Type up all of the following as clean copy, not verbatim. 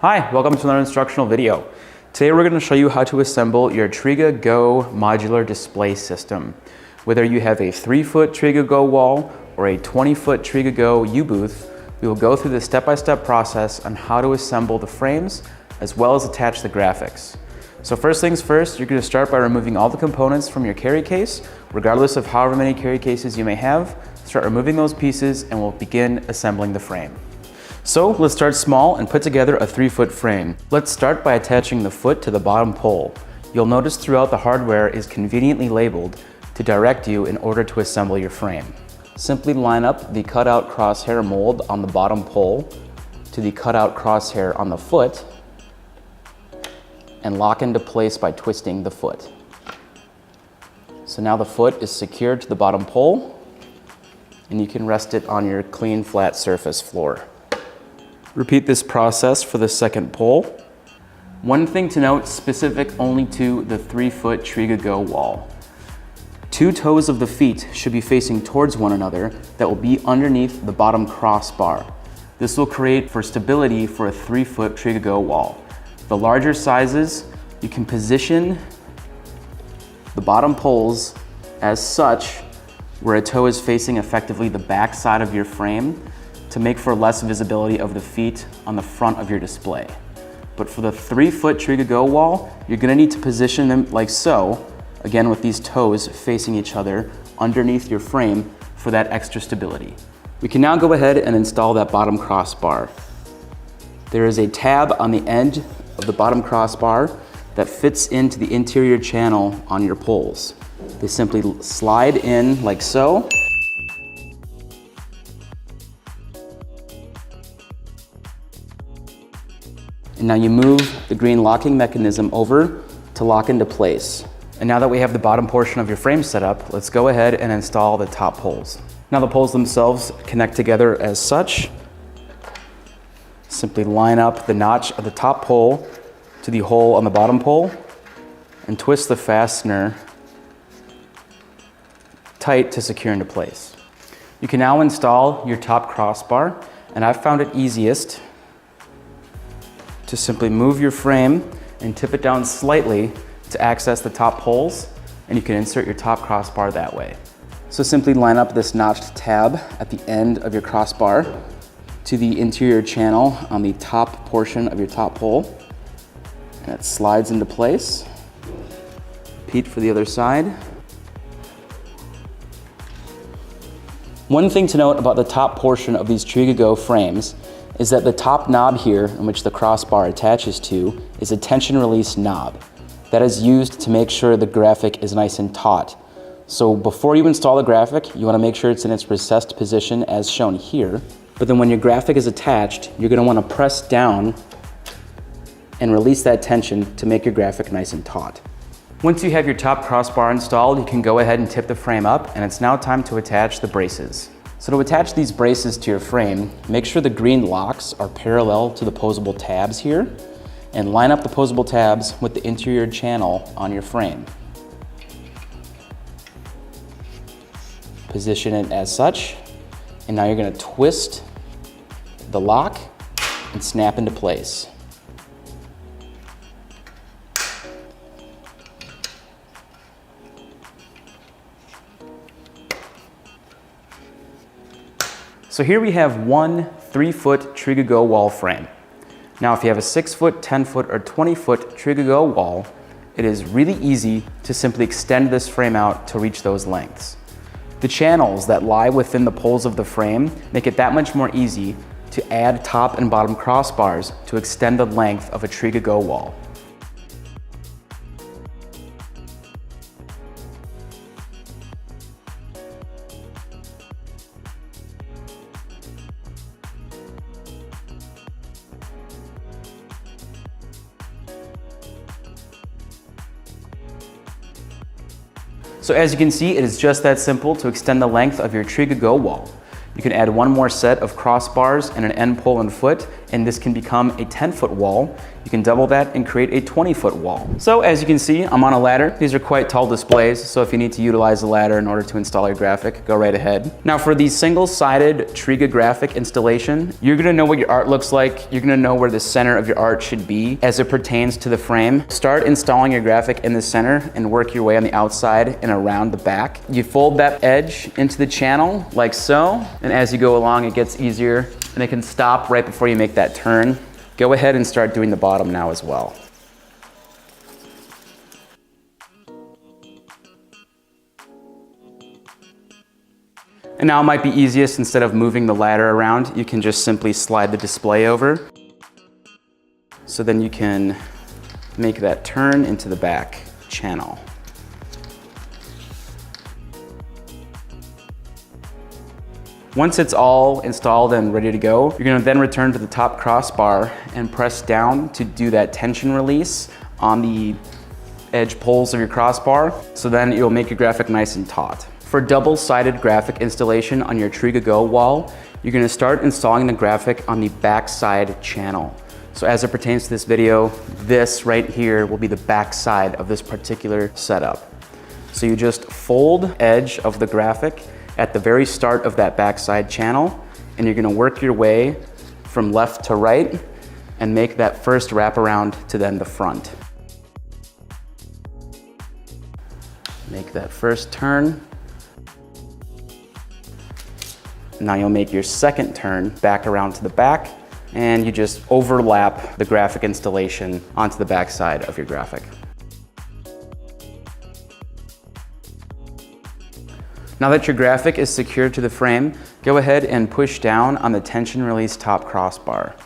Hi, welcome to another instructional video. Today we're going to show you how to assemble your TRIGA Go modular display system. Whether you have a 3-foot TRIGA Go wall or a 20-foot TRIGA Go U-booth, we will go through the step-by-step process on how to assemble the frames as well as attach the graphics. So first things first, you're going to start by removing all the components from your carry case, regardless of however many carry cases you may have. Start removing those pieces and we'll begin assembling the frame. So let's start small and put together a 3-foot frame. Let's start by attaching the foot to the bottom pole. You'll notice throughout the hardware is conveniently labeled to direct you in order to assemble your frame. Simply line up the cutout crosshair mold on the bottom pole to the cutout crosshair on the foot and lock into place by twisting the foot. So now the foot is secured to the bottom pole and you can rest it on your clean flat surface floor. Repeat this process for the second pole. One thing to note, specific only to the 3-foot TRIGA Go wall. 2 toes of the feet should be facing towards one another that will be underneath the bottom crossbar. This will create for stability for a 3-foot TRIGA Go wall. The larger sizes, you can position the bottom poles as such where a toe is facing effectively the back side of your frame to make for less visibility of the feet on the front of your display. But for the 3-foot TRIGA Go wall, you're gonna need to position them like so, again with these toes facing each other underneath your frame for that extra stability. We can now go ahead and install that bottom crossbar. There is a tab on the end of the bottom crossbar that fits into the interior channel on your poles. They simply slide in like so. And now you move the green locking mechanism over to lock into place. And now that we have the bottom portion of your frame set up, let's go ahead and install the top poles. Now the poles themselves connect together as such. Simply line up the notch of the top pole to the hole on the bottom pole and twist the fastener tight to secure into place. You can now install your top crossbar, and I've found it easiest to simply move your frame and tip it down slightly to access the top poles, and you can insert your top crossbar that way. So simply line up this notched tab at the end of your crossbar to the interior channel on the top portion of your top pole, and it slides into place. Repeat for the other side. One thing to note about the top portion of these TRIGA Go frames is that the top knob here, in which the crossbar attaches to, is a tension release knob. That is used to make sure the graphic is nice and taut. So before you install the graphic, you want to make sure it's in its recessed position as shown here. But then when your graphic is attached, you're going to want to press down and release that tension to make your graphic nice and taut. Once you have your top crossbar installed, you can go ahead and tip the frame up, and it's now time to attach the braces. So to attach these braces to your frame, make sure the green locks are parallel to the posable tabs here, and line up the posable tabs with the interior channel on your frame. Position it as such, and now you're going to twist the lock and snap into place. So here we have one 3-foot TRIGA Go wall frame. Now if you have a 6-foot, 10-foot, or 20-foot TRIGA Go wall, it is really easy to simply extend this frame out to reach those lengths. The channels that lie within the poles of the frame make it that much more easy to add top and bottom crossbars to extend the length of a TRIGA Go wall. So as you can see, it is just that simple to extend the length of your TRIGA Go wall. You can add one more set of crossbars and an end pole and foot, and this can become a 10-foot wall. you can double that and create a 20-foot wall. So as you can see, I'm on a ladder. These are quite tall displays, so if you need to utilize the ladder in order to install your graphic, go right ahead. Now for the single-sided TRIGA graphic installation, you're gonna know what your art looks like. You're gonna know where the center of your art should be as it pertains to the frame. Start installing your graphic in the center and work your way on the outside and around the back. You fold that edge into the channel like so, and as you go along, it gets easier, and it can stop right before you make that turn. Go ahead and start doing the bottom now as well. And now it might be easiest, instead of moving the ladder around, you can just simply slide the display over. So then you can make that turn into the back channel. Once it's all installed and ready to go, you're gonna then return to the top crossbar and press down to do that tension release on the edge poles of your crossbar. So then it will make your graphic nice and taut. For double-sided graphic installation on your TRIGA Go wall, you're gonna start installing the graphic on the back side channel. So as it pertains to this video, this right here will be the back side of this particular setup. So you just fold edge of the graphic at the very start of that backside channel, and you're gonna work your way from left to right and make that first wraparound to then the front. Make that first turn. Now you'll make your second turn back around to the back, and you just overlap the graphic installation onto the backside of your graphic. Now that your graphic is secured to the frame, go ahead and push down on the tension release top crossbar.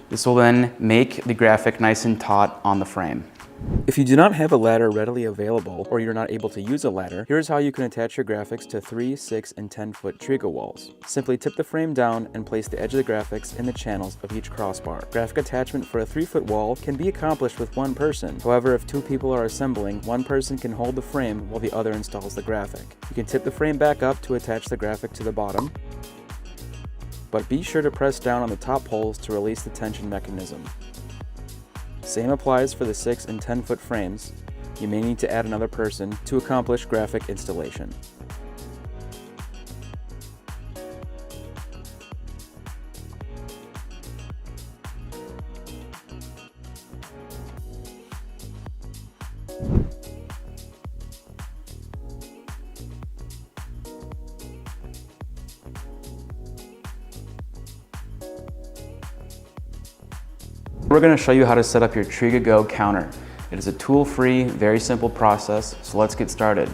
This will then make the graphic nice and taut on the frame. If you do not have a ladder readily available, or you're not able to use a ladder, here's how you can attach your graphics to 3, 6, and 10-foot TRIGA walls. Simply tip the frame down and place the edge of the graphics in the channels of each crossbar. Graphic attachment for a 3-foot wall can be accomplished with one person. However, if 2 people are assembling, one person can hold the frame while the other installs the graphic. You can tip the frame back up to attach the graphic to the bottom, but be sure to press down on the top poles to release the tension mechanism. Same applies for the 6 and 10-foot frames. You may need to add another person to accomplish graphic installation. We're going to show you how to set up your TRIGA Go counter. It is a tool-free, very simple process, so let's get started.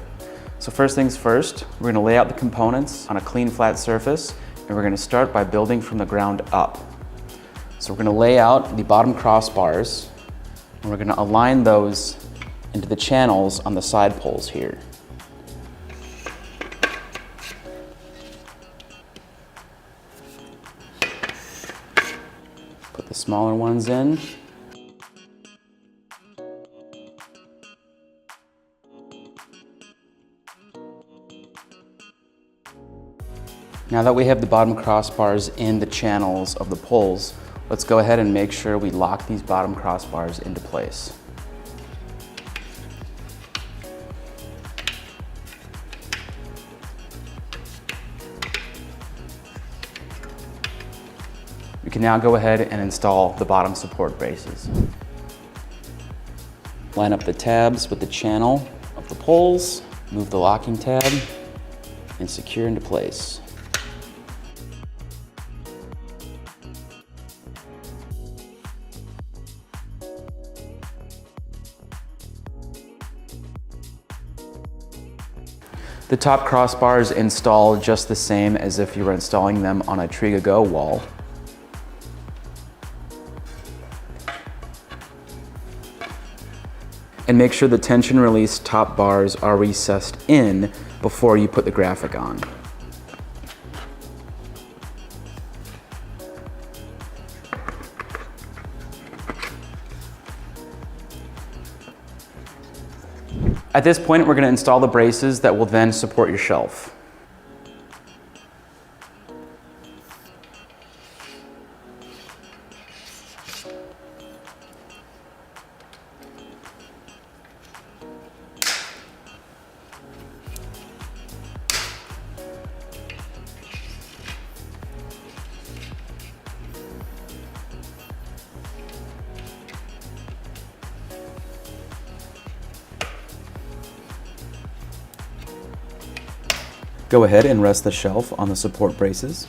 So first things first, we're going to lay out the components on a clean, flat surface, and we're going to start by building from the ground up. So we're going to lay out the bottom crossbars, and we're going to align those into the channels on the side poles here. Put the smaller ones in. Now that we have the bottom crossbars in the channels of the poles, let's go ahead and make sure we lock these bottom crossbars into place. We can now go ahead and install the bottom support braces. Line up the tabs with the channel of the poles, move the locking tab, and secure into place. The top crossbars install just the same as if you were installing them on a TRIGA Go wall. And make sure the tension release top bars are recessed in before you put the graphic on. At this point, we're going to install the braces that will then support your shelf. Go ahead and rest the shelf on the support braces.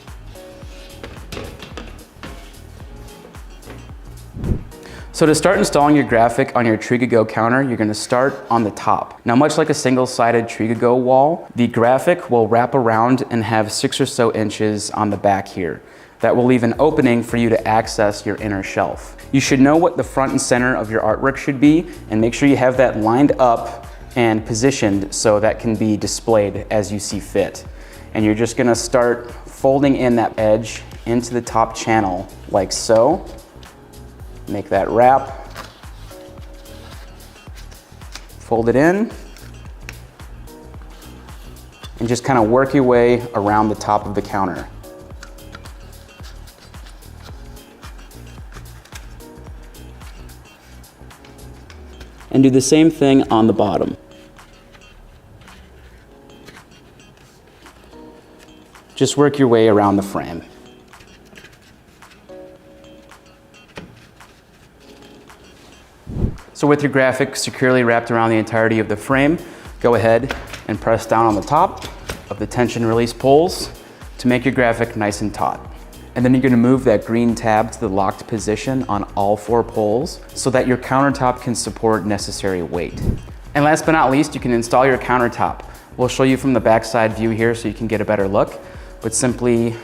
So to start installing your graphic on your TRIGA Go counter, you're going to start on the top. Now, much like a single-sided TRIGA Go wall, the graphic will wrap around and have 6 or so inches on the back here. That will leave an opening for you to access your inner shelf. You should know what the front and center of your artwork should be, and make sure you have that lined up and positioned so that can be displayed as you see fit. And you're just going to start folding in that edge into the top channel like so. Make that wrap, fold it in, and just kind of work your way around the top of the counter. And do the same thing on the bottom. Just work your way around the frame. So with your graphic securely wrapped around the entirety of the frame, go ahead and press down on the top of the tension release pulls to make your graphic nice and taut. And then you're going to move that green tab to the locked position on all 4 poles so that your countertop can support necessary weight. And last but not least, you can install your countertop. We'll show you from the backside view here so you can get a better look, but simply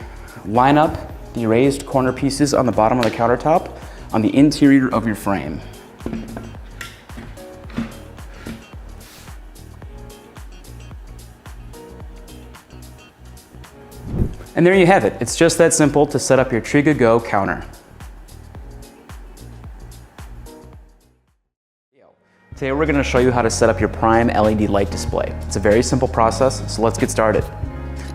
line up the raised corner pieces on the bottom of the countertop on the interior of your frame. And there you have it. It's just that simple to set up your TRIGA Go counter. Today we're going to show you how to set up your prime LED light display. It's a very simple process, so let's get started.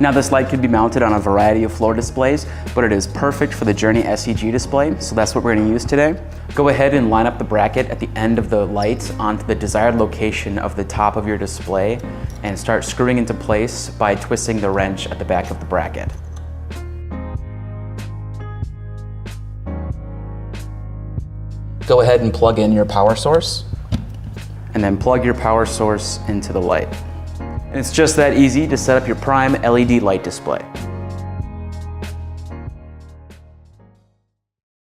Now this light could be mounted on a variety of floor displays, but it is perfect for the Journey SEG display, so that's what we're going to use today. Go ahead and line up the bracket at the end of the light onto the desired location of the top of your display and start screwing into place by twisting the wrench at the back of the bracket. Go ahead and plug in your power source, and then plug your power source into the light. And it's just that easy to set up your prime LED light display.